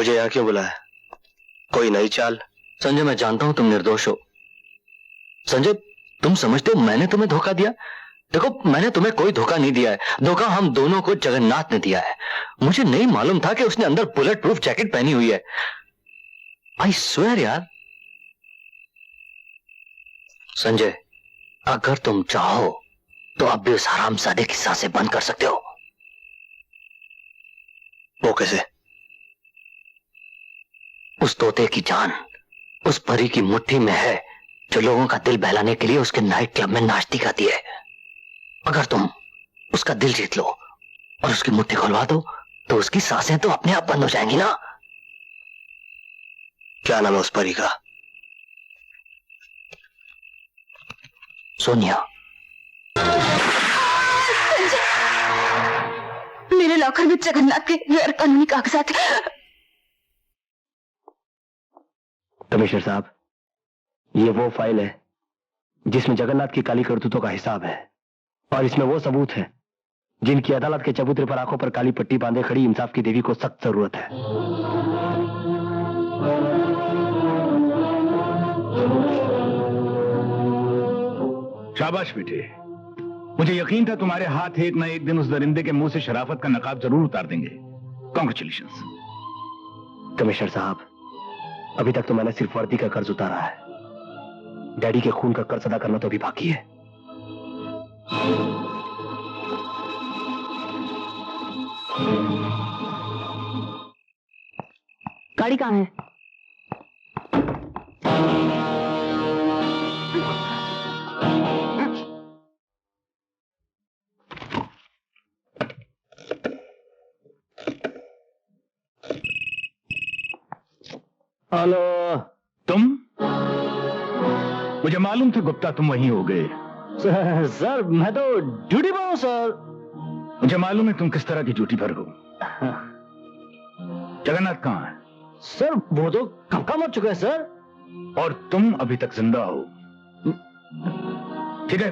मुझे यहाँ क्यों बुलाया? कोई नई चाल? संजय, मैं जानता हूं तुम निर्दोष हो। संजय, तुम समझते हो मैंने तुम्हें धोखा दिया? देखो, मैंने तुम्हें कोई धोखा नहीं दिया है। धोखा हम दोनों को जगन्नाथ ने दिया है। मुझे नहीं मालूम था कि उसने अंदर बुलेट प्रूफ जैकेट पहनी हुई है। आई स्वेयर यार। संजय, अगर तुम चाहो तो अब भी उस हरामजादे की सांसें बंद कर सकते हो। वो कैसे? उस तोते की जान उस परी की मुट्ठी में है जो लोगों का दिल बहलाने के लिए उसके नाइट क्लब में नाचती गाती है। अगर तुम उसका दिल जीत लो और उसकी मुट्ठी खुलवा दो तो उसकी सांसें तो अपने आप बंद हो जाएंगी ना। क्या नाम है उस परी का? सोनिया। मेरे लॉकर में जगन्नाथ के गैर कानूनी कागजात। कमिश्नर साहब, ये वो फाइल है जिसमें जगन्नाथ की काली करतूतों का हिसाब है, और इसमें वो सबूत है जिनकी अदालत के चबूतरे पर आंखों पर काली पट्टी बांधे खड़ी इंसाफ की देवी को सख्त जरूरत है। शाबाश बेटे, मुझे यकीन था तुम्हारे हाथ एक ना एक दिन उस दरिंदे के मुंह से शराफत का नकाब जरूर उतार देंगे। कॉन्ग्रेचुलेशंस। कमिश्नर साहब, अभी तक तो मैंने सिर्फ वर्दी का कर्ज उतारा है। डैडी के खून का कर्ज अदा करना तो अभी बाकी है। गाड़ी कहाँ है? हेलो। तुम? मुझे मालूम था गुप्ता तुम वहीं हो गए। सर मैं तो ड्यूटी पर हूं सर। मुझे मालूम है तुम किस तरह की ड्यूटी पर हो। जगन्नाथ कहां है? सर वो तो कब का मर चुका है सर। और तुम अभी तक जिंदा हो। ठीक है,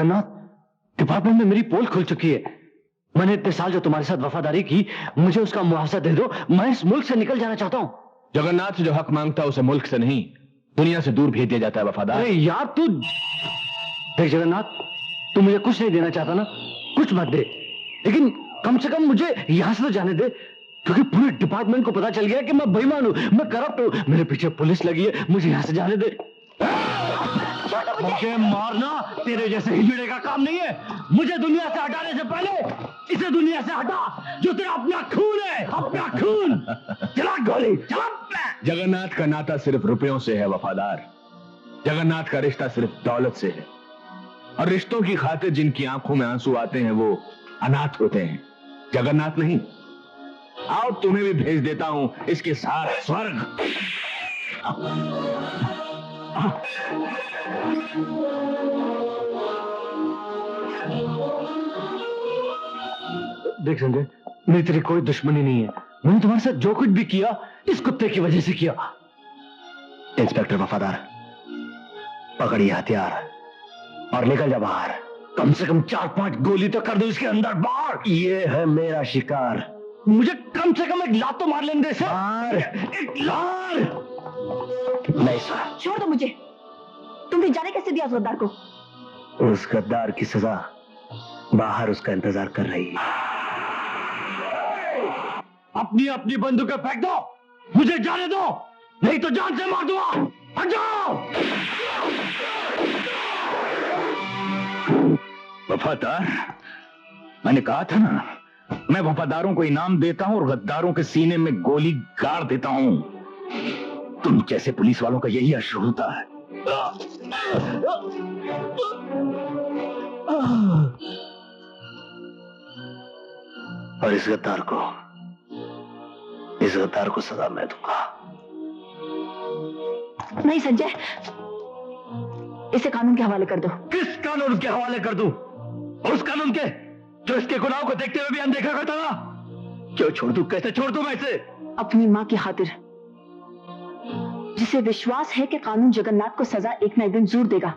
जगन्नाथ, डिपार्टमेंट में मेरी पोल खुल चुकी है। मैंने इतने साल जो तुम्हारे साथ वफादारी की, मुझे उसका मुआवजा दे दो। मैं इस मुल्क से निकल जाना चाहता हूं। जगन्नाथ से जो हक मांगता है उसे मुल्क से नहीं दुनिया से दूर भेज दिया जाता है वफादार। अरे यार तू देख जगन्नाथ, तू मुझे कुछ नहीं देना चाहता ना, कुछ मत दे, लेकिन कम से कम मुझे यहां से तो जाने दे, क्योंकि पूरे डिपार्टमेंट को पता चल गया कि मैं बेईमान हूं, मैं करप्ट हूं, मेरे पीछे पुलिस लगी है। मुझे यहां से जाने दे। मुझे मारना तेरे जैसे हिजड़े का काम नहीं है। मुझे दुनिया से हटाने से पहले इसे दुनिया से हटा, जो तेरा अपना खून है, अपना खून। चला गोली, चला। जगन्नाथ का नाता सिर्फ रुपयों से है वफादार। जगन्नाथ का रिश्ता सिर्फ दौलत से है, और रिश्तों की खातिर जिनकी आंखों में आंसू आते हैं वो अनाथ होते हैं, जगन्नाथ नहीं। आओ तुम्हें भी भेज देता हूं इसके साथ स्वर्ग। देख संजय, मेरी तेरी कोई दुश्मनी नहीं है। मैंने तुम्हारे साथ जो कुछ भी किया इस कुत्ते की वजह से किया। इंस्पेक्टर वफादार, पकड़िए हथियार और निकल जा बाहर। कम से कम 4-5 गोली तो कर दो इसके अंदर बाहर। ये है मेरा शिकार। मुझे कम से कम एक लात तो मार लेने दे इसे। एक लात। नहीं सर, छोड़ दो मुझे। तुमने जाने कैसे दिया उस गद्दार को? उस गद्दार की सजा बाहर उसका इंतजार कर रही है। अपनी अपनी बंदूकें फेंक दो, मुझे जाने दो, नहीं तो जान से मार दूंगा। हट जाओ। वफादार, मैंने कहा था ना, मैं वफादारों को इनाम देता हूं और गद्दारों के सीने में गोली गाड़ देता हूं। तुम जैसे पुलिस वालों का यही अश्र होता है। और इस गद्दार को सजा मैं दूंगा। नहीं संजय, इसे कानून के हवाले कर दो। किस कानून के हवाले कर दूं? उस कानून के जो इसके गुनाहों को देखते हुए भी अनदेखा करता था। क्यों छोड़ दूं? कैसे छोड़ दूं मैं इसे? अपनी माँ की खातिर, जिसे विश्वास है कि कानून जगन्नाथ को सजा एक ना एक दिन जरूर देगा।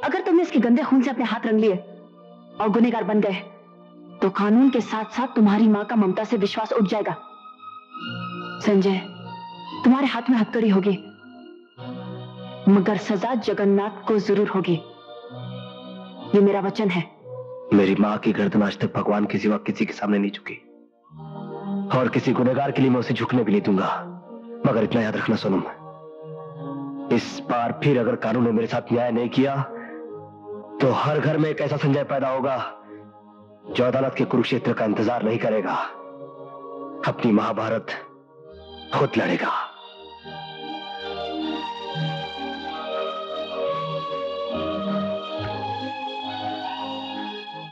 अगर तुमने इसके गंदे खून से अपने हाथ रंग लिए और गुनहगार बन गए, तो कानून के साथ साथ तुम्हारी माँ का ममता से विश्वास उठ जाएगा। संजय, तुम्हारे हाथ में हथकड़ी होगी, मगर सजा जगन्नाथ को जरूर होगी। ये मेरा वचन है। मेरी माँ की गर्दन आज तक भगवान के सिवा किसी के सामने नहीं झुकी, और किसी गुनहगार के लिए मैं उसे झुकने भी नहीं दूंगा। मगर इतना याद रखना सोनम, इस बार फिर अगर कानून ने मेरे साथ न्याय नहीं किया तो हर घर में एक ऐसा संजय पैदा होगा जो अदालत के कुरुक्षेत्र का इंतजार नहीं करेगा, अपनी महाभारत खुद लड़ेगा।